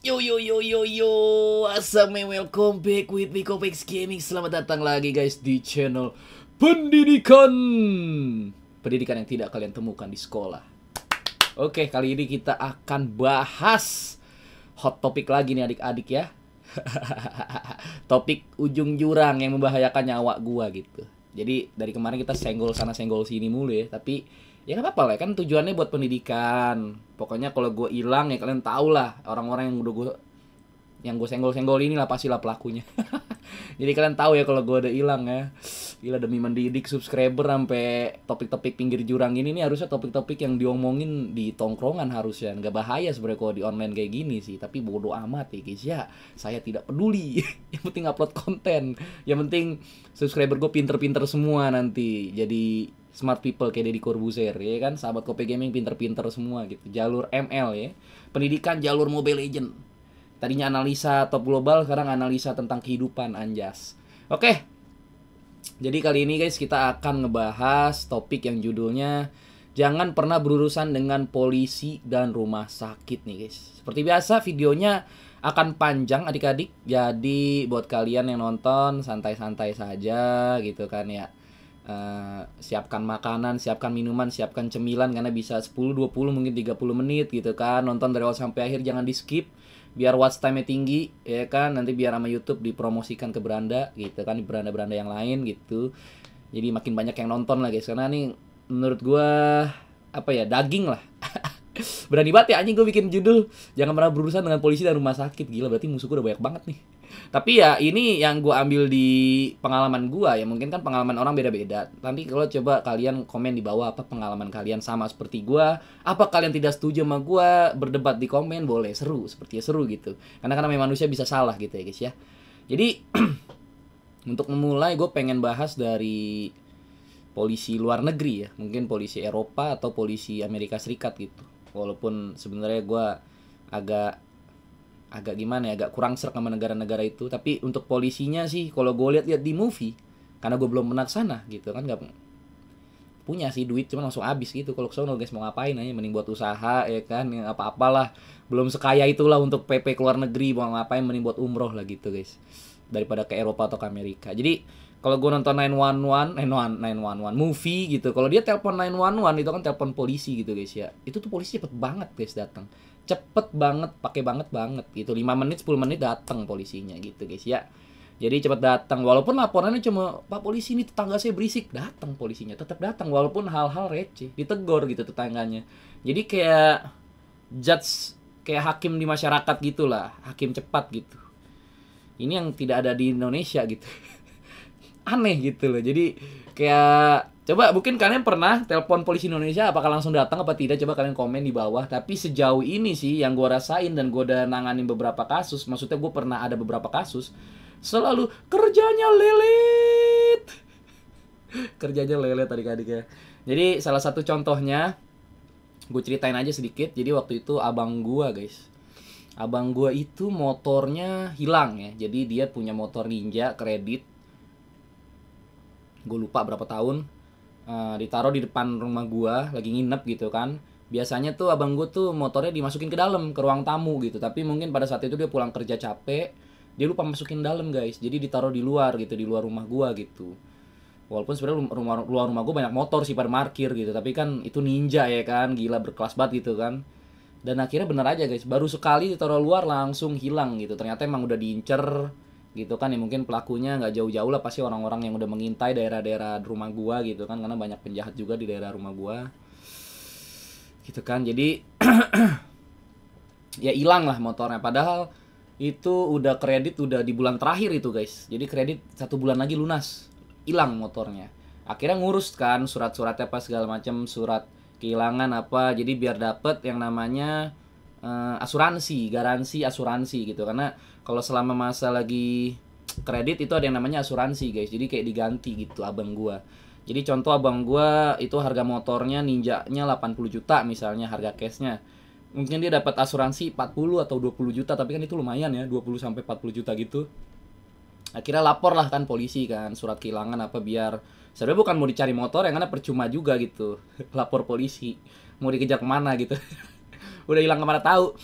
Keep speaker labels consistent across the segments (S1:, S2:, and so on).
S1: Yo yo yo yo yo, assalamualaikum, welcome back with me Kopex Gaming. Selamat datang lagi guys di channel pendidikan pendidikan yang tidak kalian temukan di sekolah. Oke, kali ini kita akan bahas hot topic lagi nih adik-adik ya. Topik ujung jurang yang membahayakan nyawa gua gitu. Jadi dari kemarin kita senggol sana senggol sini mulu ya, tapi ya nggak apa-apa lah, kan tujuannya buat pendidikan. Pokoknya kalau gue hilang ya kalian tau lah orang-orang yang gue senggol-senggol ini lah pastilah pelakunya. Jadi kalian tahu ya kalau gue udah hilang ya. Gila, demi mendidik subscriber sampai topik-topik pinggir jurang ini nih harusnya topik-topik yang diomongin di tongkrongan harusnya. Nggak bahaya sebenarnya kalau di online kayak gini sih, tapi bodo amat ya guys ya. Saya tidak peduli. Yang penting upload konten. Yang penting subscriber gue pinter-pinter semua nanti. Jadi smart people kayak Deddy Corbuzier ya kan, sahabat Kope Gaming pinter-pinter semua gitu. Jalur ML ya, pendidikan jalur Mobile Legend. Tadinya analisa top global, sekarang analisa tentang kehidupan anjas. Oke, jadi kali ini guys kita akan ngebahas topik yang judulnya jangan pernah berurusan dengan polisi dan rumah sakit nih guys. Seperti biasa videonya akan panjang adik-adik, jadi buat kalian yang nonton santai-santai saja gitu kan ya. Siapkan makanan, siapkan minuman, siapkan cemilan karena bisa 10, 20, mungkin 30 menit gitu kan. Nonton dari awal sampai akhir, jangan di skip biar watch time-nya tinggi ya kan. Nanti biar sama YouTube dipromosikan ke beranda gitu kan, di beranda-beranda yang lain gitu. Jadi makin banyak yang nonton lah guys, karena nih menurut gua apa ya, daging lah. Berani banget ya anjing gue bikin judul jangan pernah berurusan dengan polisi dan rumah sakit. Gila, berarti musuh gue udah banyak banget nih. Tapi ya ini yang gue ambil di pengalaman gue ya. Mungkin kan pengalaman orang beda-beda. Nanti kalau coba kalian komen di bawah apa pengalaman kalian sama seperti gue. Apa kalian tidak setuju sama gue, berdebat di komen boleh, seru. Sepertinya seru gitu. Karena memang manusia bisa salah gitu ya guys ya. Jadi untuk memulai gue pengen bahas dari polisi luar negeri ya. Mungkin polisi Eropa atau polisi Amerika Serikat gitu. Walaupun sebenarnya gue agak gimana ya, agak kurang serak sama negara-negara itu. Tapi untuk polisinya sih kalau gue lihat di movie, karena gue belum pernah kesana gitu kan, nggak punya sih duit, cuma langsung habis gitu. Kalau kesana guys mau ngapain aja, mending buat usaha ya kan, yang apa-apalah. Belum sekaya itulah untuk PP ke luar negeri, mau ngapain mending buat umroh lah gitu guys, daripada ke Eropa atau ke Amerika. Jadi kalau gue nonton 911 movie gitu, kalau dia telepon 911 itu kan telepon polisi gitu guys ya. Itu tuh polisi cepet banget guys datang. Cepet banget, pakai banget gitu. 5 menit 10 menit datang polisinya gitu guys ya. Jadi cepet datang, walaupun laporannya cuma Pak polisi ini tetangga saya berisik, datang polisinya tetap datang walaupun hal-hal receh, ditegur gitu tetangganya. Jadi kayak judge, kayak hakim di masyarakat gitulah, hakim cepat gitu. Ini yang tidak ada di Indonesia gitu. Aneh gitu loh. Jadi kayak coba mungkin kalian pernah telepon polisi Indonesia, apakah langsung datang apa tidak, coba kalian komen di bawah. Tapi sejauh ini sih yang gue rasain, dan gue udah nanganin beberapa kasus, maksudnya gue pernah ada beberapa kasus, selalu kerjanya lelet. Kerjanya lelet adik-adik ya. Jadi salah satu contohnya gue ceritain aja sedikit. Jadi waktu itu abang gue guys, abang gue itu motornya hilang ya. Jadi dia punya motor Ninja kredit, gue lupa berapa tahun, ditaruh di depan rumah gue lagi nginep gitu kan. Biasanya tuh abang gue tuh motornya dimasukin ke dalam, ke ruang tamu gitu, tapi mungkin pada saat itu dia pulang kerja capek, dia lupa masukin dalam guys, jadi ditaruh di luar gitu, di luar rumah gue gitu. Walaupun sebenarnya luar rumah gue banyak motor sih pada parkir gitu, tapi kan itu Ninja ya kan, gila berkelas banget gitu kan. Dan akhirnya bener aja guys, baru sekali ditaruh luar langsung hilang gitu. Ternyata emang udah diincer gitu kan ya. Mungkin pelakunya nggak jauh-jauh lah, pasti orang-orang yang udah mengintai daerah-daerah rumah gua gitu kan, karena banyak penjahat juga di daerah rumah gua gitu kan. Jadi ya hilang lah motornya, padahal itu udah kredit, udah di bulan terakhir itu guys. Jadi kredit 1 bulan lagi lunas, hilang motornya. Akhirnya ngurus kan surat-suratnya apa segala macam, surat kehilangan apa, jadi biar dapet yang namanya asuransi, garansi asuransi gitu. Karena kalau selama masa lagi kredit itu ada yang namanya asuransi guys, jadi kayak diganti gitu abang gua. Jadi contoh abang gua itu harga motornya Ninja-nya 80 juta misalnya harga cashnya, mungkin dia dapat asuransi 40 atau 20 juta, tapi kan itu lumayan ya, 20 sampai 40 juta gitu. Akhirnya lapor lah kan polisi kan, surat kehilangan apa, biar sebenarnya bukan mau dicari motor yang karena percuma juga gitu. Lapor polisi mau dikejar kemana gitu. Udah hilang kemana tahu.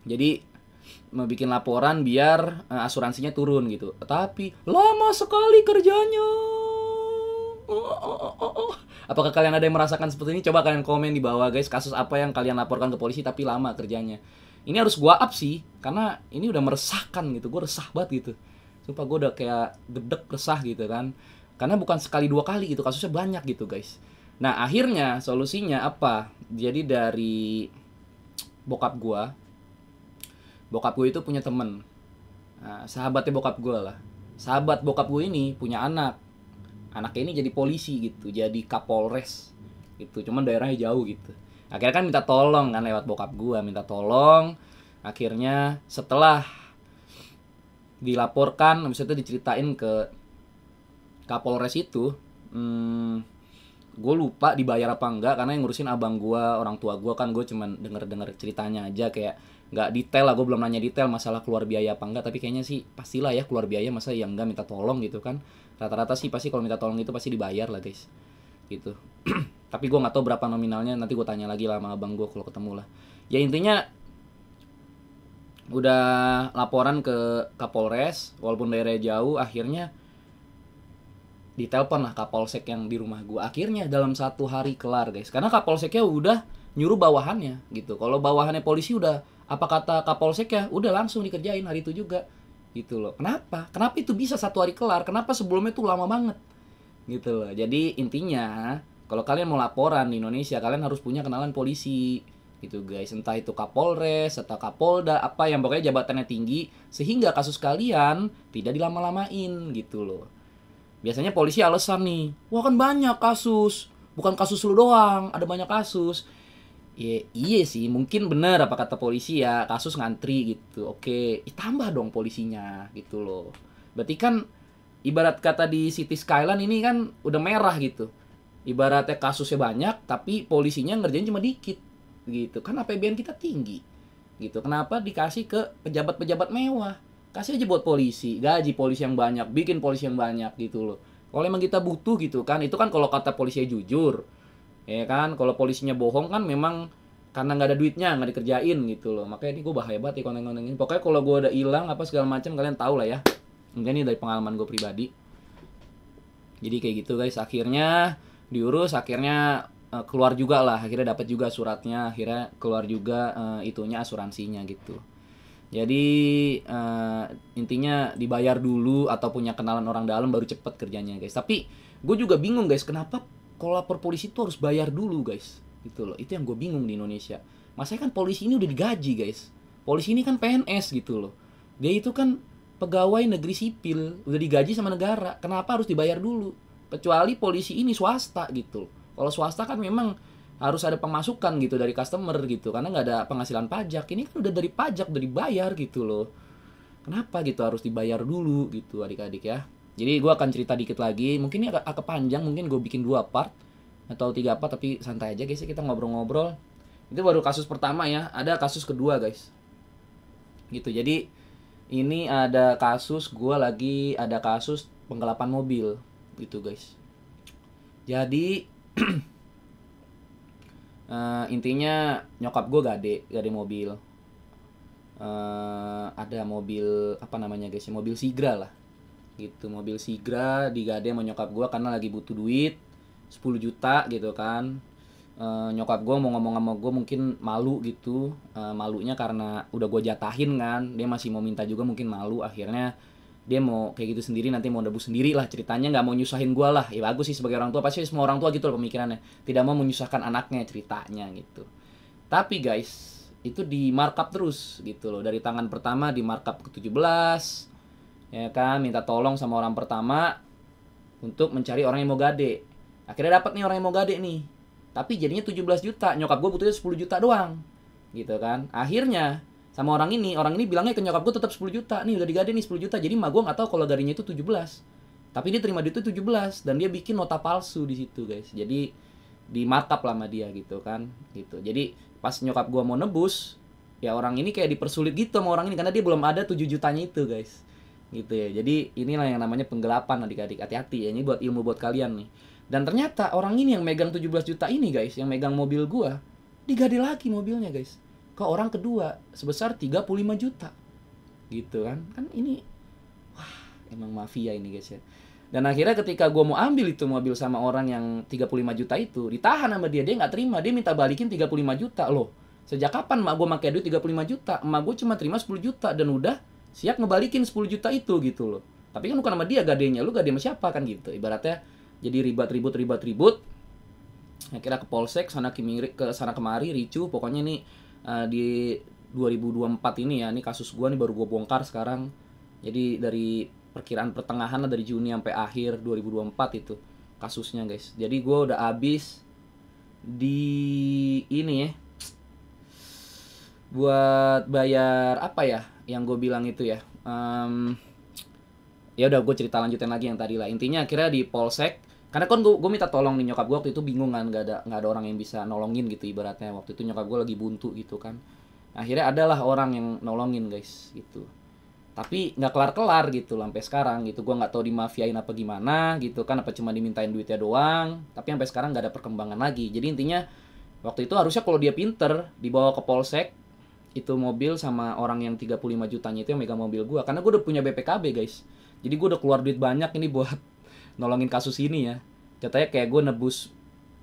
S1: Jadi mau bikin laporan biar asuransinya turun gitu. Tapi lama sekali kerjanya. Apakah kalian ada yang merasakan seperti ini? Coba kalian komen di bawah guys, kasus apa yang kalian laporkan ke polisi tapi lama kerjanya. Ini harus gua up sih, karena ini udah meresahkan gitu. Gua resah banget gitu. Sumpah gua udah kayak gedek resah gitu kan. Karena bukan sekali dua kali gitu, kasusnya banyak gitu guys. Nah akhirnya solusinya apa? Jadi dari bokap gue itu punya temen. Nah, sahabatnya bokap gue lah. Sahabat bokap gue ini punya anak. Anaknya ini jadi polisi gitu, jadi kapolres gitu. Cuman daerahnya jauh gitu. Akhirnya kan minta tolong kan lewat bokap gue, minta tolong. Akhirnya setelah dilaporkan, habis itu diceritain ke kapolres itu, gue lupa dibayar apa enggak karena yang ngurusin abang gue, orang tua gue kan, gue cuman denger ceritanya aja, kayak nggak detail lah, gue belum nanya detail masalah keluar biaya apa enggak, tapi kayaknya sih pastilah ya keluar biaya, masa yang enggak minta tolong gitu kan. Rata-rata sih pasti kalau minta tolong itu pasti dibayar lah guys gitu. Tapi gue nggak tahu berapa nominalnya, nanti gue tanya lagi lah sama abang gue kalau ketemu lah. Ya intinya udah laporan ke Kapolres walaupun daerahnya jauh, akhirnya ditelepon lah Kapolsek yang di rumah gue. Akhirnya dalam 1 hari kelar guys, karena Kapolseknya udah nyuruh bawahannya gitu. Kalau bawahannya polisi udah apa kata Kapolsek ya udah langsung dikerjain hari itu juga gitu loh. Kenapa itu bisa 1 hari kelar, kenapa sebelumnya tuh lama banget gitu loh. Jadi intinya kalau kalian mau laporan di Indonesia, kalian harus punya kenalan polisi gitu guys, entah itu Kapolres atau Kapolda, apa yang pokoknya jabatannya tinggi, sehingga kasus kalian tidak dilama-lamain gitu loh. Biasanya polisi alasan nih, wah kan banyak kasus, bukan kasus lu doang, ada banyak kasus. Ya, iya sih, mungkin bener apa kata polisi ya, kasus ngantri gitu. Oke, tambah dong polisinya gitu loh. Berarti kan ibarat kata di City Skyline ini kan udah merah gitu. Ibaratnya kasusnya banyak tapi polisinya ngerjain cuma dikit gitu. Kan APBN kita tinggi gitu. Kenapa dikasih ke pejabat-pejabat mewah? Kasih aja buat polisi, gaji polisi yang banyak, bikin polisi yang banyak gitu loh. Kalau emang kita butuh gitu kan, itu kan kalau kata polisinya jujur. Ya kan, kalau polisinya bohong kan memang karena nggak ada duitnya, nggak dikerjain gitu loh. Makanya ini gue bahaya banget di konten-konten ini. Pokoknya kalau gue udah hilang apa segala macam, kalian tahu lah ya. Mungkin ini dari pengalaman gue pribadi. Jadi kayak gitu guys. Akhirnya diurus, akhirnya keluar juga lah. Akhirnya dapat juga suratnya, akhirnya keluar juga itunya, asuransinya gitu. Jadi intinya dibayar dulu atau punya kenalan orang dalam baru cepet kerjanya guys. Tapi gue juga bingung guys, kenapa kalau lapor polisi itu harus bayar dulu guys gitu loh. Itu yang gue bingung di Indonesia. Masanya kan polisi ini udah digaji guys, polisi ini kan PNS gitu loh, dia itu kan pegawai negeri sipil, udah digaji sama negara, kenapa harus dibayar dulu? Kecuali polisi ini swasta gitu. Kalau swasta kan memang harus ada pemasukan gitu dari customer gitu, karena nggak ada penghasilan pajak. Ini kan udah dari pajak, udah dibayar gitu loh. Kenapa gitu harus dibayar dulu gitu adik-adik ya. Jadi gue akan cerita dikit lagi, mungkin ini agak panjang, mungkin gue bikin 2 part atau 3 part, tapi santai aja guys, kita ngobrol-ngobrol. Itu baru kasus pertama ya, ada kasus kedua guys gitu. Jadi ini ada kasus, gue lagi ada kasus penggelapan mobil gitu guys. Jadi intinya nyokap gue gade mobil. Ada mobil apa namanya guys, mobil Sigra lah gitu, mobil Sigra digade sama nyokap gue karena lagi butuh duit 10 juta gitu kan. Nyokap gue mau ngomong sama gue mungkin malu gitu, malunya karena udah gue jatahin kan, dia masih mau minta juga mungkin malu, akhirnya dia mau kayak gitu sendiri, nanti mau nebus sendiri lah ceritanya, nggak mau nyusahin gue lah. Ya bagus sih sebagai orang tua, pasti semua orang tua gitu loh pemikirannya, tidak mau menyusahkan anaknya ceritanya gitu. Tapi guys, itu di markup terus gitu loh, dari tangan pertama di markup ke 17 ya kan, minta tolong sama orang pertama untuk mencari orang yang mau gade. Akhirnya dapat nih orang yang mau gade nih, tapi jadinya 17 juta, nyokap gue butuhnya 10 juta doang gitu kan. Akhirnya sama orang ini bilangnya ke nyokap gue tetap 10 juta nih, udah digade nih 10 juta. Jadi mak gue nggak tahu kalau gadenya itu 17, tapi dia terima duitnya 17 dan dia bikin nota palsu di situ guys. Jadi di markup lah sama dia gitu kan gitu. Jadi pas nyokap gue mau nebus, ya orang ini kayak dipersulit gitu sama orang ini karena dia belum ada 7 jutanya itu guys gitu ya. Jadi inilah yang namanya penggelapan adik-adik, hati-hati ya, ini buat ilmu buat kalian nih. Dan ternyata orang ini yang megang 17 juta ini guys, yang megang mobil gua, digade lagi mobilnya guys. ke orang kedua sebesar 35 juta gitu kan. Kan ini emang mafia ini guys ya. Dan akhirnya ketika gue mau ambil itu mobil sama orang yang 35 juta itu, ditahan sama dia nggak terima, dia minta balikin 35 juta loh. Sejak kapan emak gue pakai duit 35 juta? Emak gue cuma terima 10 juta dan udah siap ngebalikin 10 juta itu gitu loh. Tapi kan bukan sama dia gadenya, lu gade sama siapa kan gitu. Ibaratnya jadi ribut. Akhirnya ke polsek ke sana kemari ricu, pokoknya nih di 2024 ini ya, ini kasus gue nih baru gue bongkar sekarang. Jadi dari perkiraan pertengahan dari Juni sampai akhir 2024 itu kasusnya guys. Jadi gue udah habis di ini ya, buat bayar apa ya yang gue bilang itu ya. Ya udah gue cerita lanjutin lagi yang tadi lah. Intinya akhirnya di polsek, karena kan gue minta tolong nih nyokap gue waktu itu bingung kan, nggak ada orang yang bisa nolongin gitu ibaratnya. Waktu itu nyokap gue lagi buntu gitu kan. Akhirnya adalah orang yang nolongin guys gitu. Tapi nggak kelar-kelar gitu sampai sekarang gitu. Gue nggak tahu dimafiain apa gimana gitu kan, apa cuma dimintain duitnya doang. Tapi sampai sekarang nggak ada perkembangan lagi. Jadi intinya waktu itu harusnya kalau dia pinter dibawa ke polsek itu mobil sama orang yang 35 jutanya itu yang megang mobil gue. Karena gue udah punya BPKB guys. Jadi gue udah keluar duit banyak ini buat nolongin kasus ini ya. Contohnya kayak gue nebus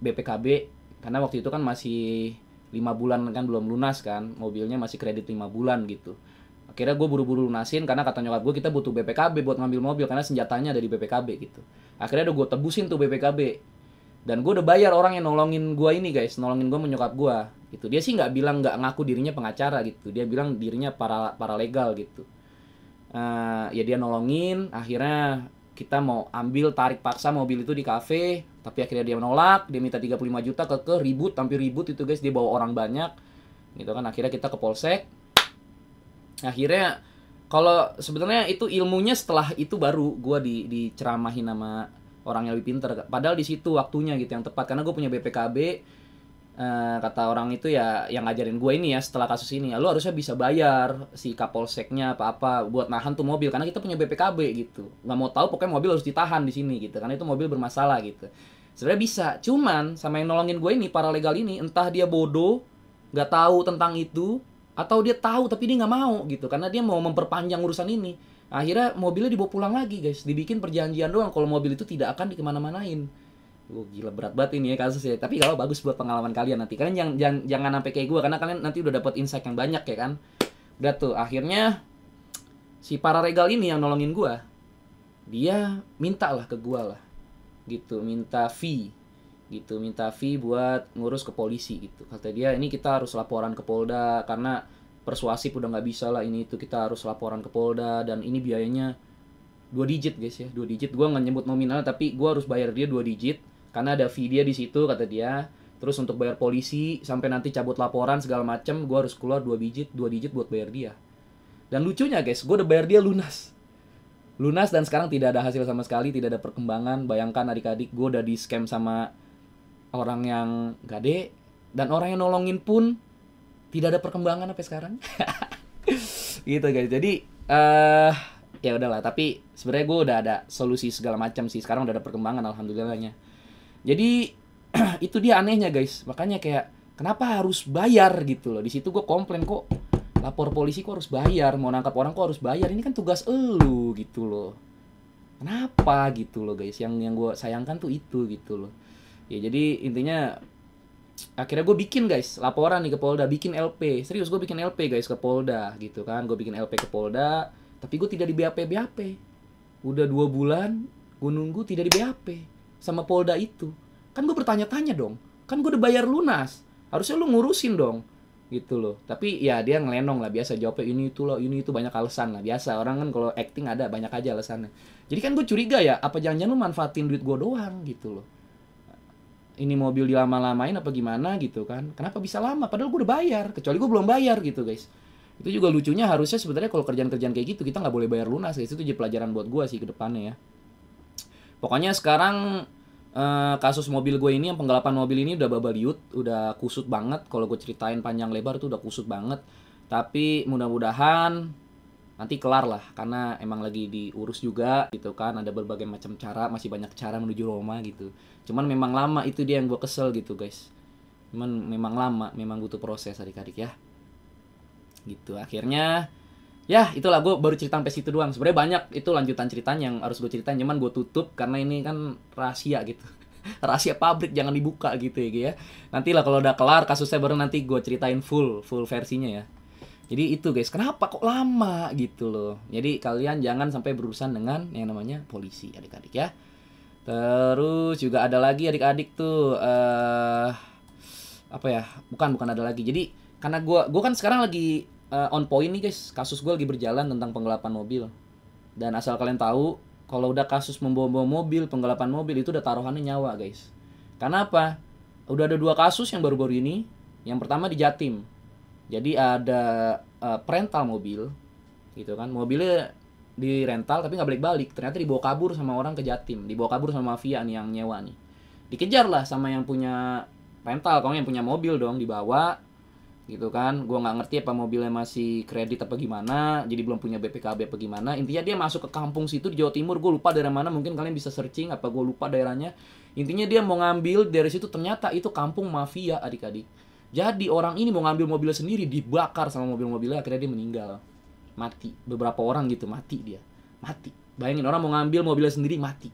S1: BPKB karena waktu itu kan masih 5 bulan kan belum lunas kan. Mobilnya masih kredit 5 bulan gitu. Akhirnya gue buru-buru lunasin karena kata nyokap gue kita butuh BPKB buat ngambil mobil karena senjatanya ada di BPKB gitu. Akhirnya udah gue tebusin tuh BPKB. Dan gue udah bayar orang yang nolongin gue ini guys, nolongin gue menyokap gue gitu. Dia sih nggak ngaku dirinya pengacara gitu. Dia bilang dirinya paralegal gitu. Ya dia nolongin, akhirnya kita mau ambil tarik paksa mobil itu di kafe, tapi akhirnya dia menolak, dia minta 35 juta ribut, hampir ribut itu guys, dia bawa orang banyak. Gitu kan akhirnya kita ke polsek. Akhirnya kalau sebenarnya itu ilmunya setelah itu baru gue diceramahin sama orang yang lebih pinter. Padahal di situ waktunya gitu yang tepat karena gue punya BPKB. Kata orang itu ya yang ngajarin gue ini ya setelah kasus ini ya lu harusnya bisa bayar si kapolseknya apa buat nahan tuh mobil karena kita punya BPKB gitu. Nggak mau tahu pokoknya mobil harus ditahan di sini gitu karena itu mobil bermasalah gitu. Sebenarnya bisa, cuman sama yang nolongin gue ini paralegal ini entah dia bodoh nggak tahu tentang itu atau dia tahu tapi dia nggak mau gitu karena dia mau memperpanjang urusan ini. Akhirnya mobilnya dibawa pulang lagi guys, dibikin perjanjian doang kalau mobil itu tidak akan dikemana-manain. Gila berat banget ini ya kasusnya. Tapi kalau bagus buat pengalaman kalian nanti. Kalian jangan sampai kayak gue karena kalian nanti udah dapat insight yang banyak ya kan. Udah tuh akhirnya si paralegal ini yang nolongin gue, dia minta lah ke gue lah gitu, minta fee buat ngurus ke polisi gitu. Kata dia ini kita harus laporan ke Polda karena persuasif udah nggak bisa lah ini itu, kita harus laporan ke Polda dan ini biayanya 2 digit guys ya, 2 digit. Gue nggak nyebut nominal tapi gue harus bayar dia 2 digit karena ada fee dia di situ kata dia. Terus untuk bayar polisi sampai nanti cabut laporan segala macem gue harus keluar 2 digit buat bayar dia. Dan lucunya guys, gue udah bayar dia lunas dan sekarang tidak ada hasil sama sekali, tidak ada perkembangan. Bayangkan adik-adik, gue udah di scam sama orang yang gade dan orang yang nolongin pun tidak ada perkembangan sampai sekarang. Gitu guys. Jadi ya udahlah, tapi sebenarnya gue udah ada solusi segala macam sih. Sekarang udah ada perkembangan alhamdulillahnya. Jadi itu dia anehnya guys. Makanya kayak kenapa harus bayar gitu loh. Di situ gue komplain kok lapor polisi kok harus bayar, mau nangkap orang kok harus bayar. Ini kan tugas elu gitu loh. Kenapa gitu loh guys. Yang gue sayangkan tuh itu gitu loh. Ya jadi intinya akhirnya gue bikin guys laporan nih ke Polda, bikin LP. Serius gue bikin LP guys ke Polda gitu kan. Gue bikin LP ke Polda, tapi gue tidak di BAP. Udah 2 bulan gue nunggu tidak di BAP sama Polda itu. Kan gue bertanya-tanya dong. Kan gue udah bayar lunas. Harusnya lu ngurusin dong. Gitu loh. Tapi ya dia ngelenong lah, biasa jawabnya ini itu loh, ini itu, banyak alasan lah. Biasa orang kan kalau acting ada banyak aja alasannya. Jadi kan gue curiga ya, apa jangan-jangan lu manfaatin duit gue doang gitu loh. Ini mobil dilama-lamain apa gimana gitu kan. Kenapa bisa lama? Padahal gue udah bayar. Kecuali gue belum bayar gitu guys. Itu juga lucunya, harusnya sebenarnya kalau kerjaan-kerjaan kayak gitu kita nggak boleh bayar lunas guys. Itu jadi pelajaran buat gue sih ke depannya ya. Pokoknya sekarang kasus mobil gue ini, yang penggelapan mobil ini udah babaliut, udah kusut banget. Kalau gue ceritain panjang lebar tuh udah kusut banget. Tapi mudah-mudahan nanti kelar lah, karena emang lagi diurus juga gitu kan. Ada berbagai macam cara, masih banyak cara menuju Roma gitu. Cuman memang lama, itu dia yang gue kesel gitu guys. Cuman memang lama, memang butuh proses adik-adik ya. gitu. Akhirnya ya itulah, gue baru cerita sampai situ doang. Sebenarnya banyak itu lanjutan ceritanya yang harus gue ceritain, cuman gue tutup karena ini kan rahasia gitu. Rahasia pabrik, jangan dibuka gitu ya. Nanti lah kalau udah kelar kasusnya baru nanti gue ceritain full versinya ya. Jadi itu guys, kenapa kok lama gitu loh. Jadi kalian jangan sampai berurusan dengan yang namanya polisi adik-adik ya. Terus juga ada lagi adik-adik tuh apa ya? Bukan ada lagi. Jadi karena gue kan sekarang lagi on point nih guys. Kasus gue lagi berjalan tentang penggelapan mobil. Dan asal kalian tahu, kalau udah kasus membawa mobil, penggelapan mobil itu udah taruhannya nyawa guys. Karena apa? Udah ada 2 kasus yang baru-baru ini. Yang pertama di Jatim. Jadi ada perental mobil gitu kan. Mobilnya di rental tapi nggak balik-balik. Ternyata dibawa kabur sama orang ke Jatim. Dibawa kabur sama mafia nih yang nyewa nih. Dikejar lah sama yang punya rental. Kalau yang punya mobil dong dibawa gitu kan. Gua nggak ngerti apa mobilnya masih kredit apa gimana, jadi belum punya BPKB apa gimana. Intinya dia masuk ke kampung situ di Jawa Timur. Gue lupa daerah mana, mungkin kalian bisa searching, apa gue lupa daerahnya. Intinya dia mau ngambil dari situ, ternyata itu kampung mafia adik-adik. Jadi orang ini mau ngambil mobilnya sendiri, dibakar sama mobil-mobilnya, akhirnya dia meninggal. Mati. Beberapa orang gitu, mati dia. Mati. Bayangin orang mau ngambil mobilnya sendiri, mati.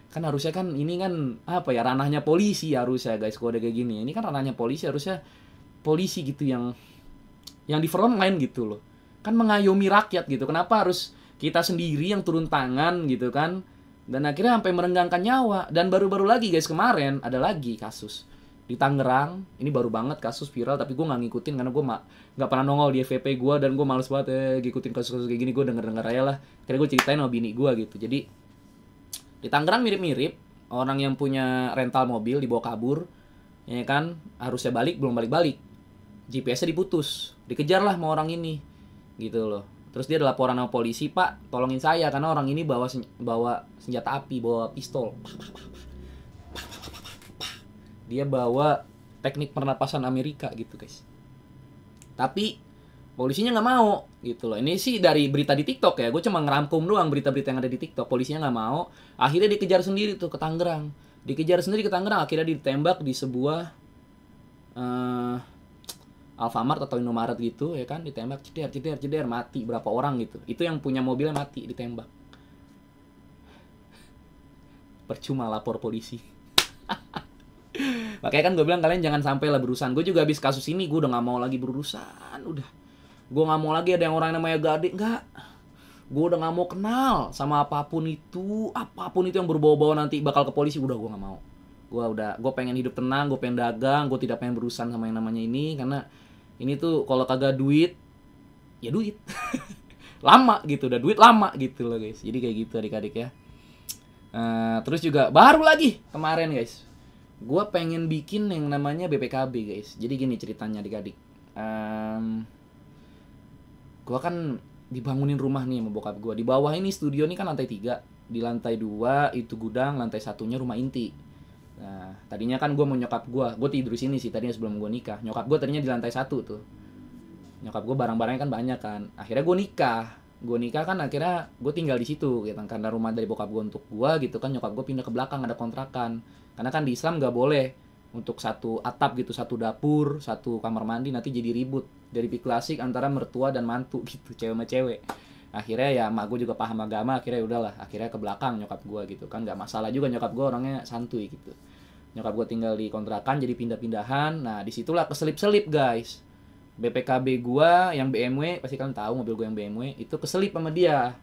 S1: Kan harusnya kan ini kan apa ya, ranahnya polisi harusnya guys. Kalau ada kayak gini, ini kan ranahnya polisi, harusnya polisi gitu yang di front line gitu loh. Kan mengayomi rakyat gitu. Kenapa harus kita sendiri yang turun tangan gitu kan? Dan akhirnya sampai merenggangkan nyawa. Dan baru-baru lagi guys, kemarin ada lagi kasus di Tangerang. Ini baru banget kasus viral, tapi gue nggak ngikutin karena gue nggak pernah nongol di FVP gue, dan gue males banget ngikutin kasus-kasus kayak gini. Gue denger aja lah. Akhirnya gue ceritain sama bini gue gitu. Jadi di Tangerang mirip-mirip, orang yang punya rental mobil dibawa kabur, ya kan, harusnya balik belum balik-balik. GPS-nya diputus, dikejar lah sama orang ini, gitu loh. Terus dia ada laporan sama polisi, Pak, tolongin saya karena orang ini bawa senjata api, bawa pistol. Dia bawa teknik pernapasan Amerika gitu guys. Tapi polisinya nggak mau, gitu loh. Ini sih dari berita di TikTok ya, gue cuma ngerangkum doang berita-berita yang ada di TikTok. Polisinya nggak mau, akhirnya dikejar sendiri tuh ke Tangerang. Akhirnya ditembak di sebuah Alfamart atau Indomaret gitu ya kan, ditembak ceder mati berapa orang gitu. Itu yang punya mobilnya mati ditembak. Percuma lapor polisi. Makanya kan gue bilang kalian jangan sampai lah berurusan. Gue juga habis kasus ini gue udah nggak mau lagi berurusan, udah. Gue nggak mau lagi ada yang orang namanya Gade, nggak. Gue udah nggak mau kenal sama apapun itu yang berbau-bau nanti bakal ke polisi. Udah, gue nggak mau. Gue pengen hidup tenang, gue pengen dagang, gue tidak pengen berurusan sama yang namanya ini, karena ini tuh kalau kagak duit, ya duit. Lama gitu, udah duit lama gitu loh guys. Jadi kayak gitu adik-adik ya. Terus juga baru lagi kemarin guys, gue pengen bikin yang namanya BPKB guys. Jadi gini ceritanya adik-adik. Gue kan dibangunin rumah nih sama bokap gue. Di bawah ini studio ini kan lantai 3, di lantai 2 itu gudang, lantai 1-nya rumah inti. Nah, tadinya kan gue mau nyokap gue tidur di sini sih tadinya sebelum gue nikah. Nyokap gue tadinya di lantai 1 tuh. Nyokap gue barang-barangnya kan banyak kan. Akhirnya gue nikah kan, akhirnya gue tinggal di situ gitu. Karena rumah dari bokap gue untuk gue gitu kan, nyokap gue pindah ke belakang, ada kontrakan. Karena kan di Islam nggak boleh untuk satu atap gitu, satu dapur, satu kamar mandi, nanti jadi ribut dari klasik antara mertua dan mantu gitu, cewek sama cewek. Akhirnya ya mak gue juga paham agama, akhirnya udahlah, akhirnya ke belakang nyokap gue gitu kan, nggak masalah juga, nyokap gue orangnya santuy gitu. Nyokap gue tinggal di kontrakan jadi pindah-pindahan. Nah disitulah keselip-selip guys. BPKB gue yang BMW, pasti kalian tahu mobil gue yang BMW itu keselip sama dia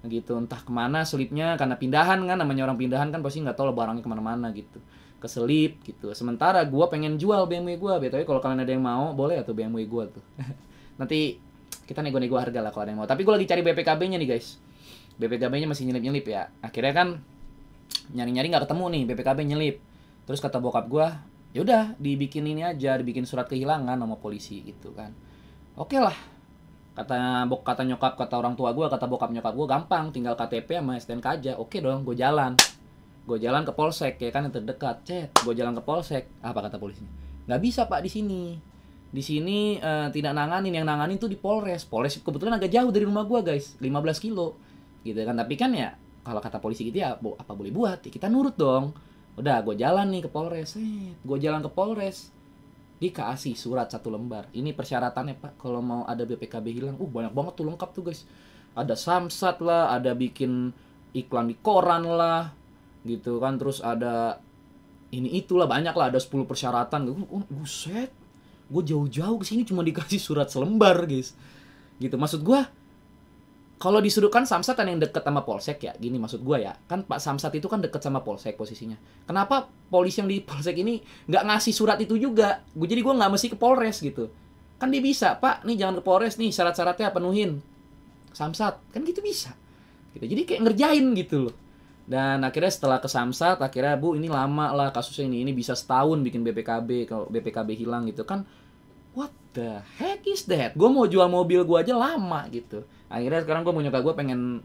S1: gitu, entah kemana selipnya, karena pindahan kan, namanya orang pindahan kan pasti nggak tahu barangnya kemana-mana gitu, keselip gitu. Sementara gue pengen jual BMW gue, btw kalau kalian ada yang mau boleh atau BMW gue tuh. Nanti kita nego-nego harga lah kalau ada yang mau. Tapi gue lagi cari BPKB-nya nih guys. BPKB-nya masih nyelip-nyelip ya. Akhirnya kan nyari-nyari nggak ketemu nih BPKB nyelip. Terus kata bokap gue, ya udah dibikin ini aja, dibikin surat kehilangan sama polisi gitu kan. Oke lah. Kata nyokap, kata orang tua gue, kata bokap nyokap gue, gampang, tinggal KTP sama STNK aja. Oke dong, gue jalan ke polsek ya kan, yang terdekat. Gue jalan ke polsek. Apa kata polisinya? Nggak bisa pak di sini. Di sini tidak nanganin, yang nanganin tuh di Polres. Polres kebetulan agak jauh dari rumah gue guys, 15 kilo gitu kan. Tapi kan ya kalau kata polisi gitu ya apa boleh buat, ya kita nurut dong. Udah gue jalan nih ke Polres. Gue jalan ke Polres, dikasih surat 1 lembar. Ini persyaratannya Pak, kalau mau ada BPKB hilang. Banyak banget tuh, lengkap tuh guys. Ada samsat lah, ada bikin iklan di koran lah, gitu kan. Terus ada ini itulah, banyak lah, ada 10 persyaratan. Buset, gue jauh-jauh kesini cuma dikasih surat selembar guys. Gitu, maksud gue, kalau disuruh kan Samsat kan yang deket sama Polsek ya, gini maksud gue ya, kan Pak Samsat itu kan deket sama Polsek posisinya. Kenapa polisi yang di Polsek ini nggak ngasih surat itu juga? Jadi gue nggak mesti ke Polres gitu. Kan dia bisa, Pak, nih jangan ke Polres nih, syarat-syaratnya penuhin. Samsat, kan gitu bisa. Gitu. Jadi kayak ngerjain gitu loh. Dan akhirnya setelah ke Samsat, akhirnya Bu ini lama lah kasusnya ini bisa setahun bikin BPKB, kalau BPKB hilang gitu kan. What the heck is that? Gue mau jual mobil gue aja lama gitu. Akhirnya sekarang gue mau nyokap gue pengen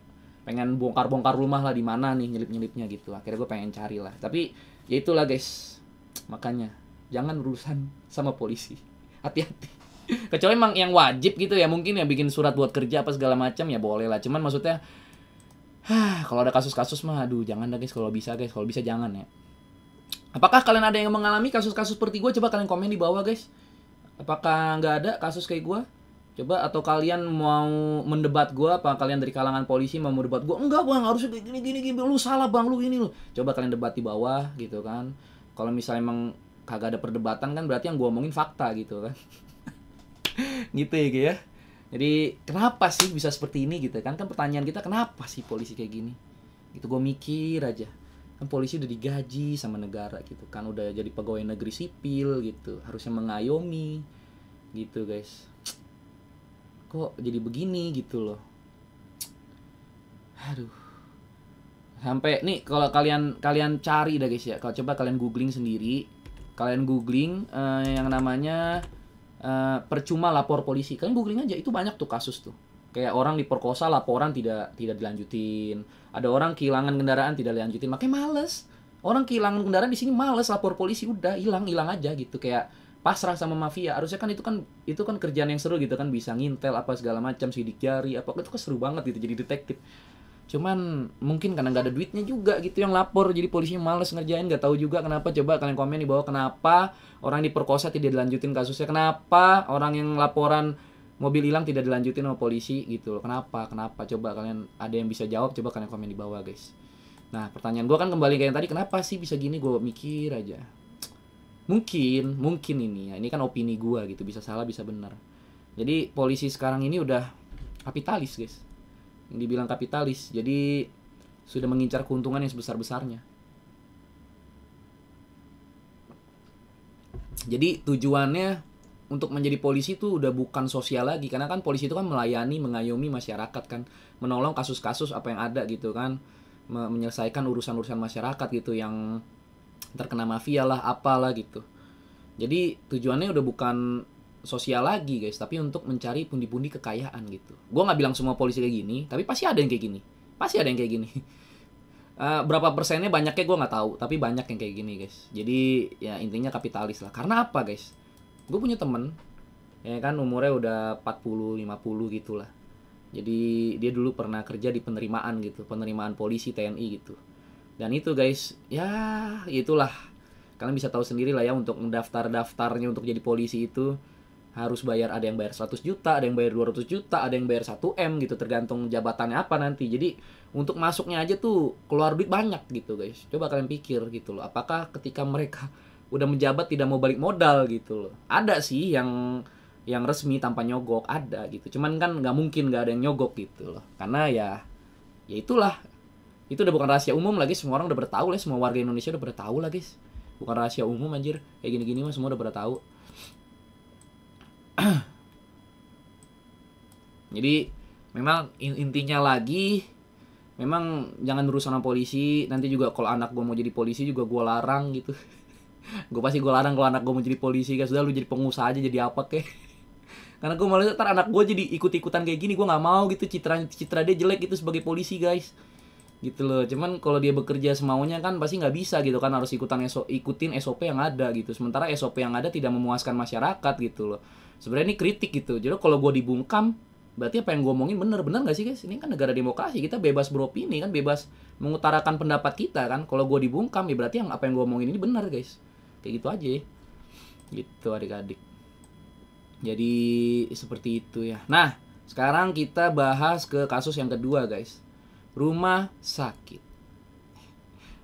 S1: bongkar rumah lah, di mana nih nyelip-nyelipnya gitu. Akhirnya gue pengen cari lah. Tapi ya itulah guys. Makanya jangan berurusan sama polisi. Hati-hati. Kecuali emang yang wajib gitu ya, mungkin ya bikin surat buat kerja apa segala macam ya boleh lah. Cuman maksudnya kalau ada kasus-kasus mah aduh jangan dah guys, kalau bisa guys. Kalau bisa jangan ya. Apakah kalian ada yang mengalami kasus-kasus seperti gue? Coba kalian komen di bawah guys. Apakah nggak ada kasus kayak gue? Coba, atau kalian mau mendebat gue? Apa kalian dari kalangan polisi mau mendebat gue? Enggak bang, harusnya gini, lu salah bang, lu ini lu. Coba kalian debat di bawah gitu kan. Kalau misalnya emang kagak ada perdebatan kan berarti yang gue omongin fakta gitu kan. Gitu ya. Jadi kenapa sih bisa seperti ini gitu kan? Kan pertanyaan kita, kenapa sih polisi kayak gini? Gitu, gue mikir aja. Kan polisi udah digaji sama negara gitu kan, udah jadi pegawai negeri sipil gitu, harusnya mengayomi gitu guys. Kok jadi begini gitu loh. Aduh. Sampai nih kalau kalian cari dah guys ya. Kalau coba kalian googling sendiri, kalian googling yang namanya percuma lapor polisi. Kalian googling aja, itu banyak tuh kasus tuh. Kayak orang diperkosa, laporan tidak dilanjutin. Ada orang kehilangan kendaraan tidak dilanjutin, makanya males. Orang kehilangan kendaraan di sini males lapor polisi, udah hilang aja gitu, kayak pasrah sama mafia. Harusnya kan itu kan kerjaan yang seru gitu kan, bisa ngintel apa segala macam, sidik jari apa, itu kan seru banget gitu jadi detektif. Cuman mungkin karena nggak ada duitnya juga gitu yang lapor, jadi polisinya males ngerjain, nggak tahu juga kenapa. Coba kalian komen di bawah, kenapa orang diperkosa tidak dilanjutin kasusnya, kenapa orang yang laporan mobil hilang tidak dilanjutin sama polisi gitu loh. Kenapa? Coba kalian ada yang bisa jawab, coba kalian komen di bawah guys. Nah pertanyaan gue kan kembali kayak yang tadi, kenapa sih bisa gini? Gue mikir aja, mungkin ini kan opini gue gitu, bisa salah bisa benar. Jadi polisi sekarang ini udah kapitalis guys, yang dibilang kapitalis, jadi sudah mengincar keuntungan yang sebesar-besarnya. Jadi tujuannya untuk menjadi polisi itu udah bukan sosial lagi, karena kan polisi itu kan melayani, mengayomi masyarakat kan, menolong kasus-kasus apa yang ada gitu kan, menyelesaikan urusan-urusan masyarakat gitu yang terkena mafia lah, apalah gitu. Jadi tujuannya udah bukan sosial lagi guys, tapi untuk mencari pundi-pundi kekayaan gitu. Gue nggak bilang semua polisi kayak gini, tapi pasti ada yang kayak gini. Berapa persennya banyaknya gue nggak tahu, tapi banyak yang kayak gini guys. Jadi ya intinya kapitalis lah. Karena apa guys? Gue punya temen, ya kan, umurnya udah 40-50 gitu lah. Jadi dia dulu pernah kerja di penerimaan gitu, penerimaan polisi TNI gitu. Dan itu guys, ya itulah, kalian bisa tahu sendiri lah ya, untuk mendaftarnya untuk jadi polisi itu harus bayar, ada yang bayar 100 juta, ada yang bayar 200 juta, ada yang bayar 1M gitu, tergantung jabatannya apa nanti. Jadi untuk masuknya aja tuh keluar duit banyak gitu guys. Coba kalian pikir gitu loh, apakah ketika mereka udah menjabat tidak mau balik modal gitu loh. Ada sih yang resmi tanpa nyogok, ada gitu. Cuman kan nggak mungkin nggak ada yang nyogok gitu loh, karena ya itulah, itu udah bukan rahasia umum lagi, semua orang udah bertahu lah, semua warga Indonesia udah bertahu lah guys. Bukan rahasia umum anjir, kayak gini-gini mah semua udah bertahu. Jadi memang intinya lagi, memang jangan berurusan sama polisi. Nanti juga kalau anak gue mau jadi polisi juga gue larang gitu. Gue larang kalau anak gue mau jadi polisi, guys. Udah lu jadi pengusaha aja, jadi apa kek. Karena gue malah ntar anak gue jadi ikut-ikutan kayak gini, gue nggak mau gitu, citra dia jelek itu sebagai polisi guys, gitu loh. Cuman kalau dia bekerja semaunya kan pasti nggak bisa gitu kan, harus ikutin SOP yang ada gitu. Sementara SOP yang ada tidak memuaskan masyarakat gitu loh. Sebenarnya ini kritik gitu. Jadi kalau gue dibungkam, berarti apa yang gue omongin bener nggak sih guys? Ini kan negara demokrasi, kita bebas beropini kan, bebas mengutarakan pendapat kita kan. Kalau gue dibungkam ya berarti apa yang gue omongin ini benar guys. Kayak gitu aja. Gitu adik-adik. Jadi seperti itu ya. Nah, sekarang kita bahas ke kasus yang kedua guys. Rumah sakit.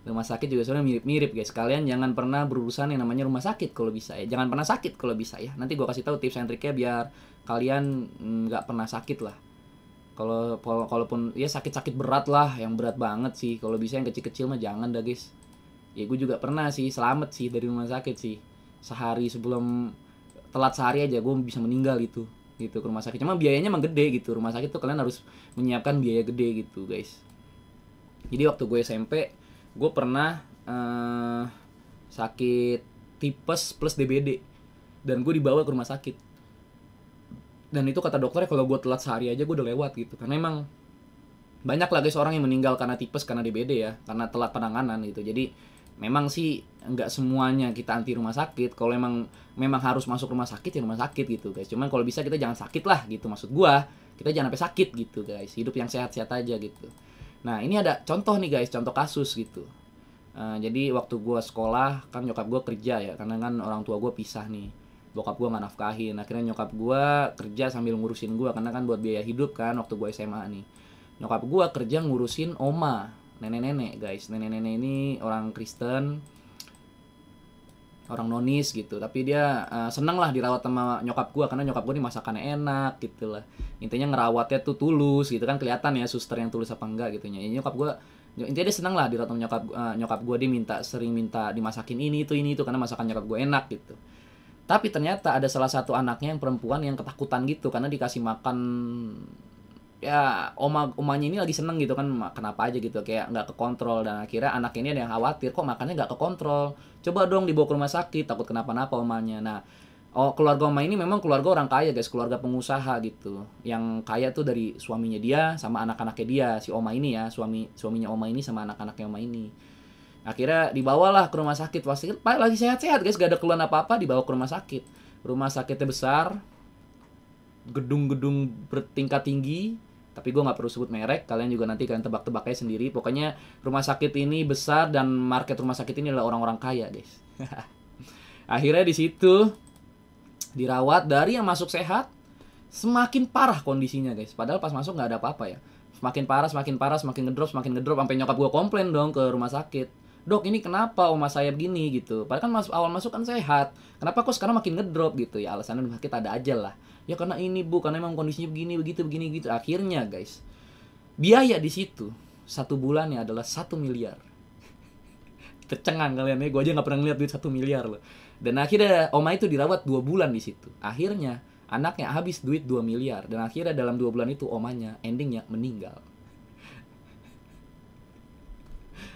S1: Rumah sakit juga sebenarnya mirip-mirip guys. Kalian jangan pernah berurusan yang namanya rumah sakit kalau bisa ya. Jangan pernah sakit kalau bisa ya. Nanti gue kasih tahu tips and triknya biar kalian nggak pernah sakit lah. Kalaupun ya sakit-sakit berat lah, yang berat banget sih. Kalau bisa yang kecil-kecil mah jangan dah guys. Ya gue juga pernah sih selamat sih dari rumah sakit sih. Sehari sebelum telat sehari aja gue bisa meninggal gitu ke rumah sakit. Cuma biayanya emang gede gitu. Rumah sakit tuh kalian harus menyiapkan biaya gede gitu guys. Jadi waktu gue SMP gue pernah sakit tipes plus DBD dan gue dibawa ke rumah sakit. Dan itu kata dokternya kalau gue telat sehari aja gue udah lewat gitu. Karena emang banyak lah guys orang yang meninggal karena tipes, karena DBD ya, karena telat penanganan gitu. Jadi memang sih nggak semuanya kita anti rumah sakit. Kalau memang harus masuk rumah sakit ya rumah sakit gitu guys. Cuman kalau bisa kita jangan sakit lah gitu, maksud gua. Kita jangan sampai sakit gitu guys. Hidup yang sehat-sehat aja gitu. Nah ini ada contoh nih guys, contoh kasus gitu. Jadi waktu gua sekolah kan nyokap gua kerja ya, karena kan orang tua gua pisah nih. Bokap gua nggak nafkahin. Akhirnya nyokap gua kerja sambil ngurusin gua karena kan buat biaya hidup kan waktu gua SMA nih. Nyokap gua kerja ngurusin oma, nenek-nenek guys. Nenek-nenek ini orang Kristen, orang nonis gitu, tapi dia seneng lah dirawat sama nyokap gua karena nyokap gua ini masakannya enak gitu lah. Intinya ngerawatnya tuh tulus gitu kan, kelihatan ya suster yang tulus apa enggak gitu ya. Nyokap gua intinya dia seneng lah dirawat sama nyokap gua. Dia sering minta dimasakin ini itu karena masakan nyokap gua enak gitu. Tapi ternyata ada salah satu anaknya yang perempuan yang ketakutan gitu karena dikasih makan, ya omanya ini lagi seneng gitu kan makan apa aja gitu, kayak nggak kekontrol. Dan akhirnya anak ini ada yang khawatir kok makannya nggak kekontrol, coba dong dibawa ke rumah sakit, takut kenapa-napa omanya. Nah keluarga oma ini memang keluarga orang kaya guys, keluarga pengusaha gitu, yang kaya tuh dari suaminya dia sama anak-anaknya dia, si oma ini ya, suaminya oma ini sama anak-anaknya oma ini. Akhirnya dibawalah ke rumah sakit. Pak lagi sehat-sehat guys, gak ada keluhan apa-apa, dibawa ke rumah sakit. Rumah sakitnya besar, gedung-gedung bertingkat tinggi, tapi gue nggak perlu sebut merek, kalian juga nanti kalian tebak-tebaknya sendiri. Pokoknya rumah sakit ini besar dan market rumah sakit ini adalah orang-orang kaya guys. Akhirnya di situ dirawat, dari yang masuk sehat semakin parah kondisinya guys. Padahal pas masuk nggak ada apa-apa ya, semakin parah, semakin ngedrop, sampai nyokap gue komplain dong ke rumah sakit. Dok ini kenapa oma saya begini gitu, padahal kan awal masuk kan sehat, kenapa kok sekarang makin ngedrop gitu ya. Alasannya rumah sakit ada aja lah, ya karena ini bu, karena emang kondisinya begini begitu. Akhirnya guys, biaya di situ 1 bulannya adalah 1 miliar. Tercengang kalian ya, gue aja nggak pernah ngeliat duit 1 miliar loh. Dan akhirnya oma itu dirawat 2 bulan di situ. Akhirnya anaknya habis duit 2 miliar. Dan akhirnya dalam 2 bulan itu omanya endingnya meninggal.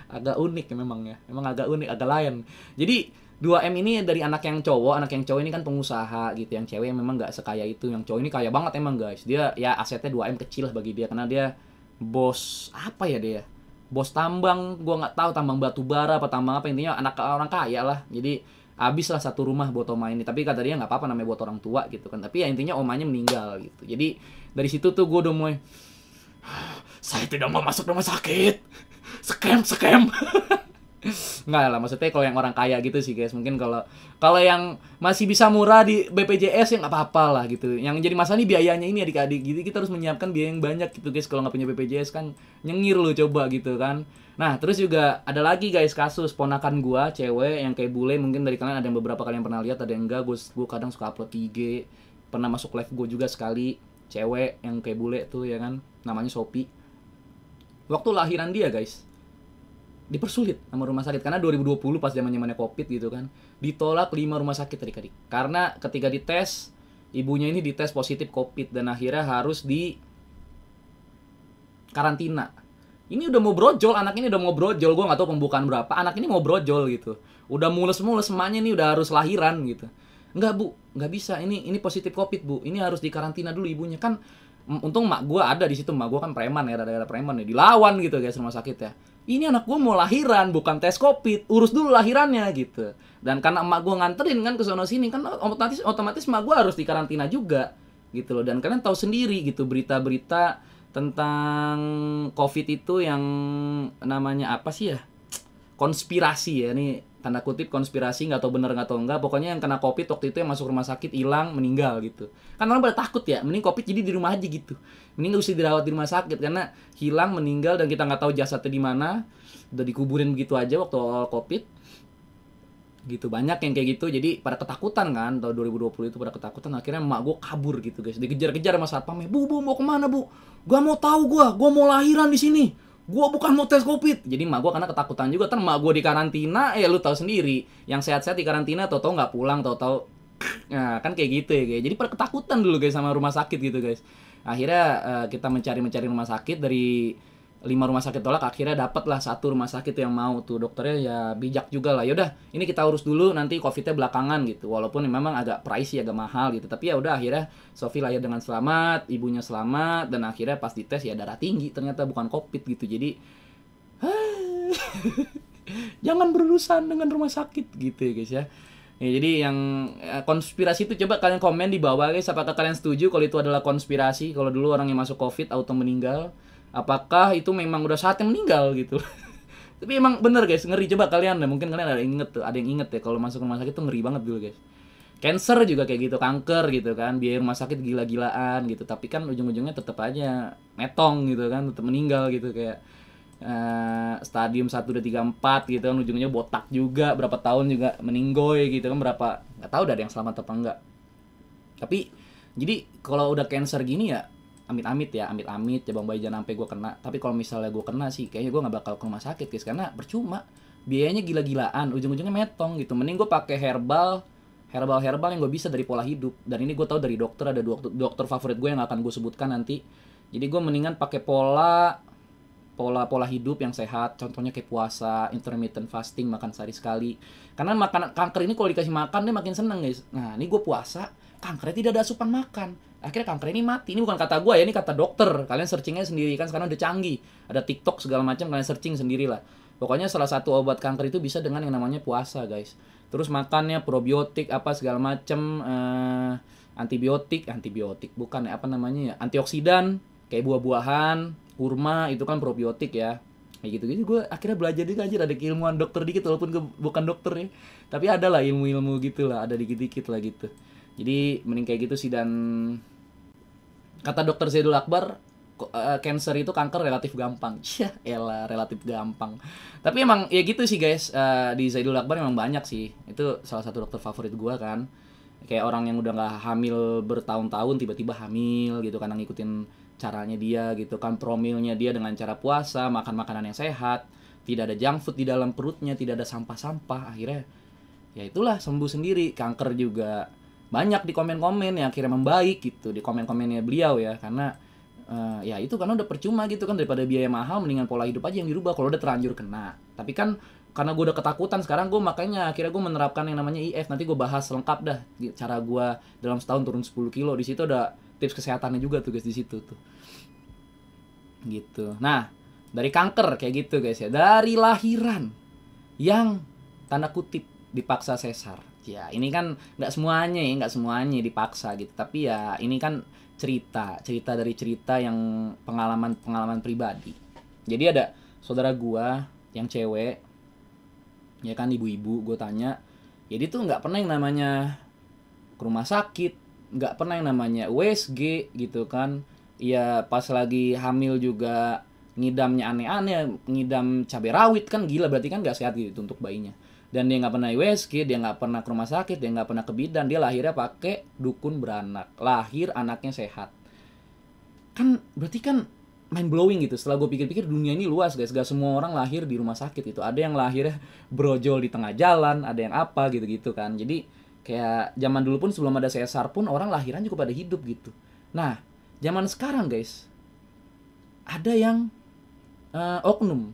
S1: Agak unik ya memang ya. Memang agak unik, agak lain. Jadi 2M ini dari anak yang cowok. Anak yang cowok ini kan pengusaha gitu. Yang cewek memang gak sekaya itu. Yang cowok ini kaya banget emang guys. Dia ya asetnya 2M kecil lah bagi dia. Karena dia bos, apa ya dia? Bos tambang. Gue gak tahu tambang batu bara apa tambang apa. Intinya anak orang kaya lah. Jadi habis lah 1 rumah buat oma ini. Tapi kata dia gak apa-apa namanya buat orang tua gitu kan. Tapi ya intinya omanya meninggal gitu. Jadi dari situ tuh gue udah mulai, saya tidak mau masuk rumah sakit. Scam. Nggak lah, maksudnya kalau yang orang kaya gitu sih guys. Mungkin kalau yang masih bisa murah di BPJS ya nggak apa-apa lah gitu. Yang jadi masalah nih biayanya ini adik-adik. Jadi kita harus menyiapkan biaya yang banyak gitu guys. Kalau nggak punya BPJS kan nyengir lo coba gitu kan. Nah terus juga ada lagi guys kasus ponakan gua cewek yang kayak bule. Mungkin dari kalian ada yang beberapa kalian pernah lihat, ada yang enggak. Gue kadang suka upload di IG. Pernah masuk live gue juga sekali. Cewek yang kayak bule tuh ya kan, namanya Sophie. Waktu lahiran dia guys, dipersulit sama rumah sakit karena 2020 pas zamannya Covid gitu kan, ditolak 5 rumah sakit adik-adik karena ketika dites ibunya ini dites positif Covid dan akhirnya harus di karantina. Ini udah mau brojol, anak ini udah mau brojol, gue nggak tahu pembukaan berapa, anak ini mau brojol gitu, udah mules emaknya ini udah harus lahiran gitu. Enggak bu, nggak bisa, ini positif Covid bu, ini harus dikarantina dulu ibunya kan. Untung mak gue ada di situ, mak gue kan preman ya, rada-rada preman ya, dilawan gitu guys rumah sakit ya. Ini anak gue mau lahiran, bukan tes Covid, urus dulu lahirannya gitu. Dan karena emak gue nganterin kan ke sono sini kan, otomatis emak gue harus dikarantina juga gitu loh. Dan kalian tahu sendiri gitu berita-berita tentang Covid itu yang namanya apa sih ya? Konspirasi ya. Nih tanda kutip konspirasi, nggak tahu bener nggak tahu enggak, pokoknya yang kena covid waktu itu yang masuk rumah sakit hilang meninggal gitu. Kan orang pada takut ya, mending covid jadi di rumah aja gitu, mending nggak usah dirawat di rumah sakit karena hilang meninggal dan kita nggak tahu jasadnya di mana, udah dikuburin begitu aja waktu awal covid gitu. Banyak yang kayak gitu, jadi pada ketakutan kan tahun 2020 itu, pada ketakutan. Akhirnya emak gue kabur gitu guys, dikejar-kejar sama satpamnya. Bu mau kemana bu? Gua mau tahu, gua mau lahiran di sini, gua bukan mau tes covid. Jadi emak gue karena ketakutan juga, kan emak gue di karantina, lu tahu sendiri, yang sehat-sehat di karantina tahu-tahu nggak pulang, tahu-tahu nah kan kayak gitu ya guys. Jadi pada ketakutan dulu guys sama rumah sakit gitu guys. Akhirnya kita mencari rumah sakit, dari 5 rumah sakit tolak, akhirnya dapatlah 1 rumah sakit yang mau tuh. Dokternya ya bijak juga lah, yaudah ini kita urus dulu, nanti covidnya belakangan gitu, walaupun memang agak pricey, agak mahal gitu, tapi ya udah akhirnya Sofi lahir dengan selamat, ibunya selamat, dan akhirnya pas dites ya darah tinggi, ternyata bukan covid gitu. Jadi jangan berurusan dengan rumah sakit gitu ya guys ya. Ya, jadi yang konspirasi itu coba kalian komen di bawah guys, apakah kalian setuju kalau itu adalah konspirasi, kalau dulu orang yang masuk covid auto meninggal, apakah itu memang udah saatnya meninggal gitu. Tapi emang bener guys, ngeri. Coba kalian deh, mungkin kalian ada yang inget ya kalau masuk rumah sakit tuh ngeri banget dulu guys. Cancer juga kayak gitu, kanker gitu kan, biaya rumah sakit gila-gilaan gitu, tapi kan ujung-ujungnya tetap aja metong gitu kan, tetap meninggal gitu. Kayak stadium 1, 2, 3, 4 gitu kan, ujungnya botak juga, berapa tahun juga meninggoy gitu kan, berapa, nggak tahu udah ada yang selamat apa enggak. Tapi jadi kalau udah cancer gini ya amit-amit ya, amit-amit Cabang Bayi jangan sampai gue kena. Tapi kalau misalnya gue kena sih kayaknya gue nggak bakal ke rumah sakit guys, karena percuma, biayanya gila-gilaan, ujung-ujungnya metong gitu. Mending gue pakai herbal yang gue bisa dari pola hidup, dan ini gue tahu dari dokter, ada dokter favorit gue yang akan gue sebutkan nanti. Jadi gue mendingan pakai pola hidup yang sehat, contohnya kayak puasa, intermittent fasting, makan sehari sekali. Karena makanan kanker ini kalau dikasih makan dia makin seneng guys. Nah ini gue puasa, kankernya tidak ada asupan makan, akhirnya kanker ini mati. Ini bukan kata gue ya, ini kata dokter. Kalian searchingnya sendiri, kan sekarang udah canggih, ada TikTok segala macam, kalian searching sendirilah. Pokoknya salah satu obat kanker itu bisa dengan yang namanya puasa guys. Terus makannya probiotik apa segala macam, antibiotik bukan ya, apa namanya ya, antioksidan kayak buah-buahan, kurma itu kan probiotik ya, kayak gitu. Jadi gue akhirnya belajar juga aja, ada keilmuan dokter dikit, walaupun gue bukan dokter ya, tapi ada lah ilmu-ilmu gitu lah, ada dikit-dikit lah gitu. Jadi mending kayak gitu sih. Dan kata dokter Zaidul Akbar, cancer itu kanker relatif gampang. Ya elah, relatif gampang. Tapi emang ya gitu sih guys, di Zaidul Akbar emang banyak sih. Itu salah satu dokter favorit gue kan. Kayak orang yang udah gak hamil bertahun-tahun tiba-tiba hamil gitu, karena ngikutin caranya dia gitu kan, promilnya dia dengan cara puasa, makan makanan yang sehat, tidak ada junk food di dalam perutnya, tidak ada sampah-sampah, akhirnya ya itulah sembuh sendiri. Kanker juga banyak di komen-komen yang akhirnya membaik gitu, di komen-komennya beliau ya, karena ya itu karena udah percuma gitu kan, daripada biaya mahal mendingan pola hidup aja yang dirubah kalau udah terlanjur kena. Tapi kan karena gue udah ketakutan sekarang, gue makanya akhirnya gue menerapkan yang namanya IF. Nanti gue bahas lengkap dah cara gue dalam setahun turun 10 kilo. Di situ ada tips kesehatannya juga tuh guys, di situ tuh gitu. Nah dari kanker kayak gitu guys ya, dari lahiran yang tanda kutip dipaksa sesar ya, ini kan nggak semuanya dipaksa gitu, tapi ya ini kan cerita dari cerita yang pengalaman pribadi. Jadi ada saudara gua yang cewek ya kan, ibu-ibu, gue tanya ya, dia tuh nggak pernah yang namanya ke rumah sakit, nggak pernah yang namanya USG gitu kan. Ya pas lagi hamil juga ngidamnya aneh-aneh, ngidam cabai rawit kan, gila, berarti kan nggak sehat gitu untuk bayinya. Dan dia nggak pernah USG, dia nggak pernah ke rumah sakit, dia nggak pernah ke bidan, dia lahirnya pakai dukun beranak, lahir anaknya sehat. Kan berarti kan mind blowing gitu. Setelah gue pikir-pikir, dunia ini luas guys, gak semua orang lahir di rumah sakit itu. Ada yang lahirnya brojol di tengah jalan, ada yang apa gitu-gitu kan. Jadi kayak zaman dulu pun sebelum ada sesar pun orang lahiran juga pada hidup gitu. Nah zaman sekarang guys, ada yang oknum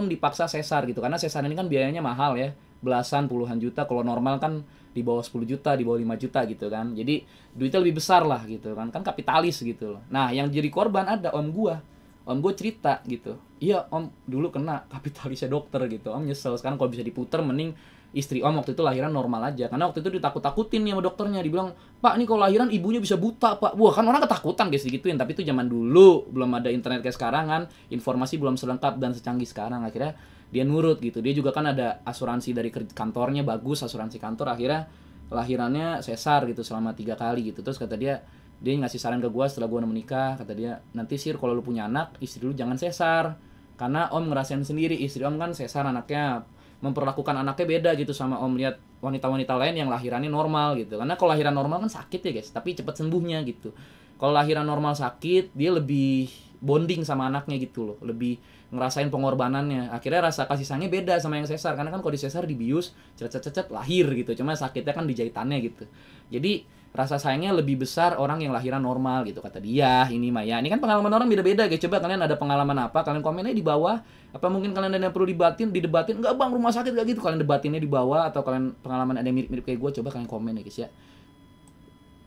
S1: dipaksa sesar gitu, karena sesar ini kan biayanya mahal ya, belasan puluhan juta. Kalau normal kan di bawah 10 juta, di bawah 5 juta gitu kan. Jadi duitnya lebih besar lah gitu kan kapitalis gitu loh. Nah yang jadi korban ada om gue cerita gitu, iya om dulu kena kapitalisnya dokter gitu, om nyesel. Sekarang kalau bisa diputer, mending istri om waktu itu lahiran normal aja, karena waktu itu ditakut-takutin nih sama dokternya, dibilang pak nih kalau lahiran ibunya bisa buta pak. Wah kan orang ketakutan guys digituin, tapi itu zaman dulu belum ada internet kayak sekarang kan, informasi belum selengkap dan secanggih sekarang. Akhirnya dia nurut gitu. Dia juga kan ada asuransi dari kantornya bagus, asuransi kantor, akhirnya lahirannya sesar gitu selama 3 kali gitu. Terus kata dia ngasih saran ke gue setelah gue udah menikah, kata dia, nanti Sir kalau lu punya anak, istri lu jangan sesar, karena om ngerasain sendiri, istri om kan sesar, anaknya memperlakukan anaknya beda gitu sama om lihat wanita-wanita lain yang lahirannya normal gitu. Karena kalau lahiran normal kan sakit ya guys, tapi cepat sembuhnya gitu. Kalau lahiran normal sakit, dia lebih bonding sama anaknya gitu loh, lebih ngerasain pengorbanannya. Akhirnya rasa kasih sayangnya beda sama yang sesar, karena kan kalau di sesar dibius, cet lahir gitu. Cuma sakitnya kan di jahitannya gitu. Jadi rasa sayangnya lebih besar orang yang lahiran normal gitu, kata dia. Ini mah ya, ini kan pengalaman orang beda-beda guys. Coba kalian ada pengalaman apa, kalian komen aja di bawah. Apa mungkin kalian ada yang perlu didebatin, enggak bang rumah sakit gak gitu, kalian debatinnya di bawah. Atau kalian pengalaman ada yang mirip-mirip kayak gue, coba kalian komen ya guys ya.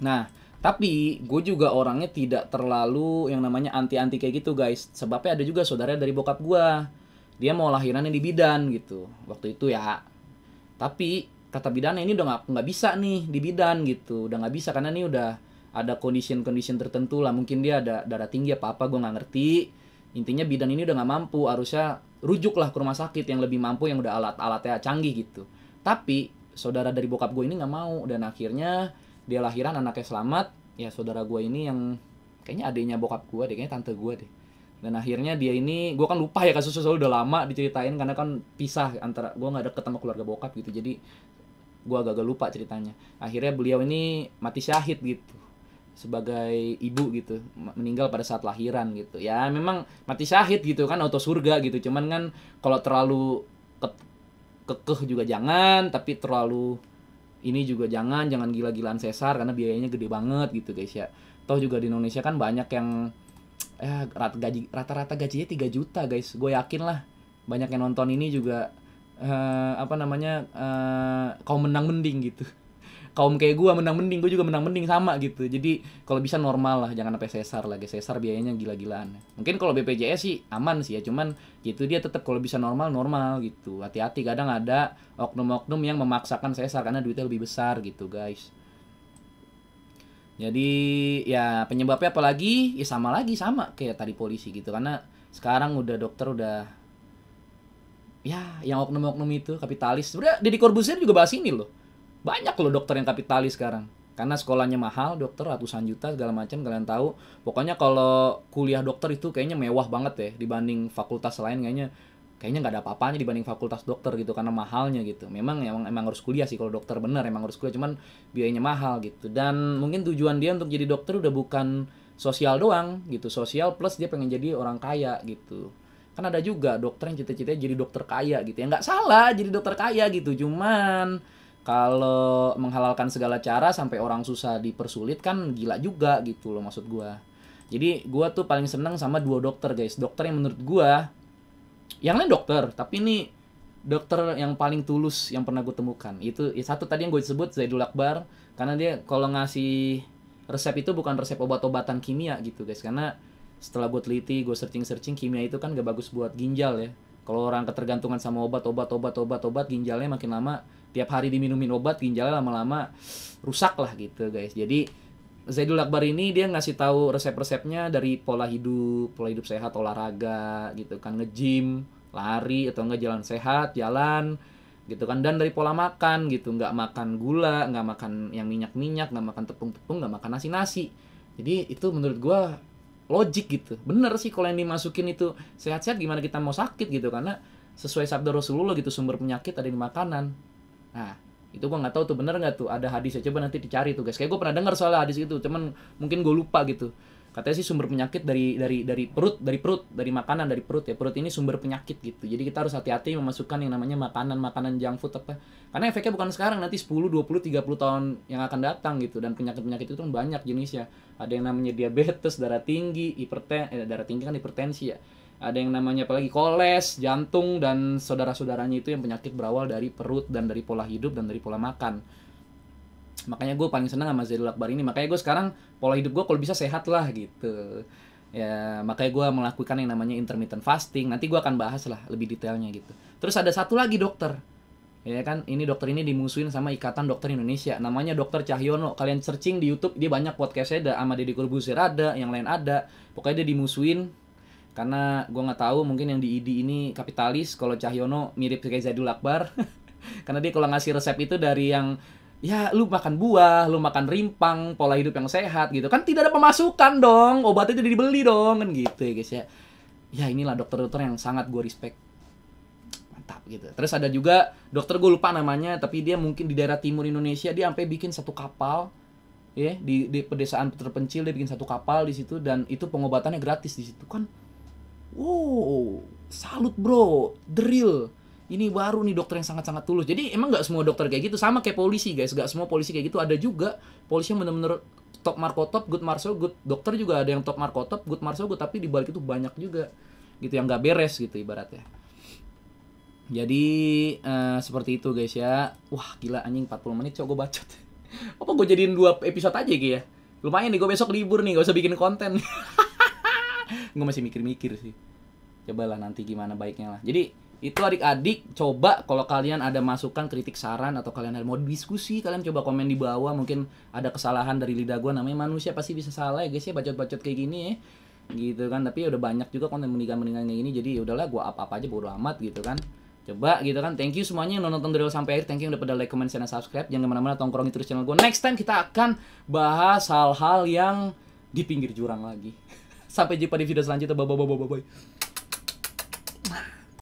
S1: Nah, tapi gue juga orangnya tidak terlalu yang namanya anti-anti kayak gitu guys. Sebabnya ada juga saudara dari bokap gue, dia mau lahirannya di bidan gitu waktu itu ya. Tapi kata bidannya ini udah nggak bisa nih di bidan gitu, udah nggak bisa karena ini udah ada condition tertentu lah, mungkin dia ada darah tinggi apa gue nggak ngerti. Intinya bidan ini udah nggak mampu, harusnya rujuk lah ke rumah sakit yang lebih mampu, yang udah alat-alatnya canggih gitu. Tapi saudara dari bokap gue ini nggak mau, dan akhirnya dia lahiran, anaknya selamat. Ya saudara gue ini yang kayaknya adiknya bokap gue deh, kayaknya tante gue deh. Dan akhirnya dia ini, gue kan lupa ya kasusnya, soalnya udah lama diceritain karena kan pisah antara gue nggak deket sama keluarga bokap gitu, jadi gue agak lupa ceritanya. Akhirnya beliau ini mati syahid gitu sebagai ibu gitu, meninggal pada saat lahiran gitu. Ya memang mati syahid gitu kan, auto surga gitu. Cuman kan kalau terlalu kekeh juga jangan, tapi terlalu ini juga jangan gila-gilaan sesar karena biayanya gede banget gitu guys ya. Toh juga di Indonesia kan banyak yang rata-rata gajinya 3 juta guys. Gue yakin lah banyak yang nonton ini juga kaum menang mending gitu. Kaum kayak gue menang mending, gue juga menang mending sama gitu. Jadi kalau bisa normal lah, jangan sampai sesar lagi. Sesar biayanya gila-gilaan. Mungkin kalau BPJS sih aman sih ya, cuman gitu dia tetap kalau bisa normal gitu. Hati-hati, kadang ada oknum-oknum yang memaksakan sesar karena duitnya lebih besar gitu guys. Jadi ya penyebabnya apalagi ya sama kayak tadi polisi gitu, karena sekarang udah dokter udah ya yang oknum-oknum itu kapitalis. Sebenarnya Deddy Corbuzier juga bahas ini loh. Banyak loh dokter yang kapitalis sekarang. Karena sekolahnya mahal, dokter ratusan juta segala macam, kalian tahu. Pokoknya kalau kuliah dokter itu kayaknya mewah banget ya dibanding fakultas lain, kayaknya nggak ada apa-apanya dibanding fakultas dokter gitu karena mahalnya gitu. Emang harus kuliah sih kalau dokter, bener emang harus kuliah, cuman biayanya mahal gitu. Dan mungkin tujuan dia untuk jadi dokter udah bukan sosial doang gitu, sosial plus dia pengen jadi orang kaya gitu. Kan ada juga dokter yang cita-citanya jadi dokter kaya gitu ya, nggak salah jadi dokter kaya gitu, cuman kalau menghalalkan segala cara sampai orang susah dipersulit kan gila juga gitu loh maksud gua. Jadi gua tuh paling seneng sama 2 dokter guys, dokter yang menurut gua, yang lain dokter tapi ini dokter yang paling tulus yang pernah gue temukan. Itu ya, satu tadi yang gue sebut Zaidul Akbar, karena dia kalau ngasih resep itu bukan resep obat-obatan kimia gitu guys, karena setelah gue teliti, gue searching kimia itu kan gak bagus buat ginjal ya. Kalau orang ketergantungan sama obat, ginjalnya makin lama, tiap hari diminumin obat, ginjalnya lama-lama rusak lah gitu guys. Jadi Zaidul Akbar ini dia ngasih tahu resep-resepnya dari pola hidup sehat, olahraga gitu kan, nge-gym, lari atau enggak jalan sehat, jalan gitu kan, dan dari pola makan gitu, nggak makan gula, nggak makan yang minyak-minyak, nggak makan tepung-tepung, nggak makan nasi-nasi. Jadi itu menurut gue logik gitu, bener sih kalau yang dimasukin itu sehat-sehat, gimana kita mau sakit gitu, karena sesuai sabda Rasulullah gitu, sumber penyakit ada di makanan. Nah itu gue nggak tahu tuh bener nggak tuh, ada hadisnya, coba nanti dicari tuh guys, kayak gue pernah dengar soal hadis itu, cuman mungkin gue lupa gitu. Katanya sih sumber penyakit dari perut, dari makanan, dari perut ya, perut ini sumber penyakit gitu. Jadi kita harus hati-hati memasukkan yang namanya makanan junk food apa, karena efeknya bukan sekarang, nanti 10, 20, 30 tahun yang akan datang gitu. Dan penyakit-penyakit itu kan banyak jenisnya, ada yang namanya diabetes, darah tinggi, darah tinggi kan hipertensi ya, ada yang namanya apalagi koles, jantung, dan saudara-saudaranya itu yang penyakit berawal dari perut dan dari pola hidup dan dari pola makan. Makanya gue paling senang sama Zaidul Akbar ini. Makanya gue sekarang pola hidup gue kalau bisa sehat lah gitu ya. Makanya gue melakukan yang namanya intermittent fasting. Nanti gue akan bahas lah lebih detailnya gitu. Terus ada satu lagi dokter, ya kan, ini dokter ini dimusuhin sama Ikatan Dokter Indonesia, namanya Dokter Cahyono. Kalian searching di YouTube, dia banyak podcastnya, ada sama Deddy Corbuzier, ada yang lain ada. Pokoknya dia dimusuhin Karena gue nggak tahu, mungkin yang di ID ini kapitalis, kalau Cahyono mirip kayak Zaidul Akbar. Karena dia kalau ngasih resep itu dari yang ya lu makan buah, lu makan rimpang, pola hidup yang sehat gitu. Kan tidak ada pemasukan dong, obatnya jadi dibeli dong kan gitu ya guys ya. Ya inilah dokter-dokter yang sangat gue respect. Mantap gitu. Terus ada juga dokter, gue lupa namanya, tapi dia mungkin di daerah timur Indonesia, dia sampai bikin satu kapal ya di pedesaan terpencil, dia bikin satu kapal di situ dan itu pengobatannya gratis di situ kan. Wow, salut bro, the real. Ini baru nih dokter yang sangat-sangat tulus. Jadi emang nggak semua dokter kayak gitu, sama kayak polisi guys, nggak semua polisi kayak gitu. Ada juga polisi yang bener-bener top markotop, good marso good. Dokter juga ada yang top markotop, good marso good, tapi di balik itu banyak juga gitu yang nggak beres gitu ibaratnya. Jadi seperti itu guys ya. Wah gila anjing 40 menit coba gue bacot. Apa gue jadiin 2 episode aja gitu ya? Lumayan nih, gue besok libur nih, gak usah bikin konten. Gue masih mikir-mikir sih. Cobalah nanti gimana baiknya lah. Jadi itu adik-adik, coba kalau kalian ada masukan, kritik, saran, atau kalian ada mau diskusi, kalian coba komen di bawah. Mungkin ada kesalahan dari lidah gue, namanya manusia pasti bisa salah ya guys ya, bacot-bacot kayak gini ya. Gitu kan, tapi udah banyak juga konten mendingan-mendingan kayak gini. Jadi udahlah, gue apa-apa aja bodo amat gitu kan. Coba gitu kan. Thank you semuanya yang nonton dari awal sampai akhir. Thank you yang udah pada like, comment, share, dan subscribe. Jangan kemana-mana, tongkrongin terus channel gue. Next time kita akan bahas hal-hal yang di pinggir jurang lagi. Sampai jumpa di video selanjutnya. Bye bye bye bye bye.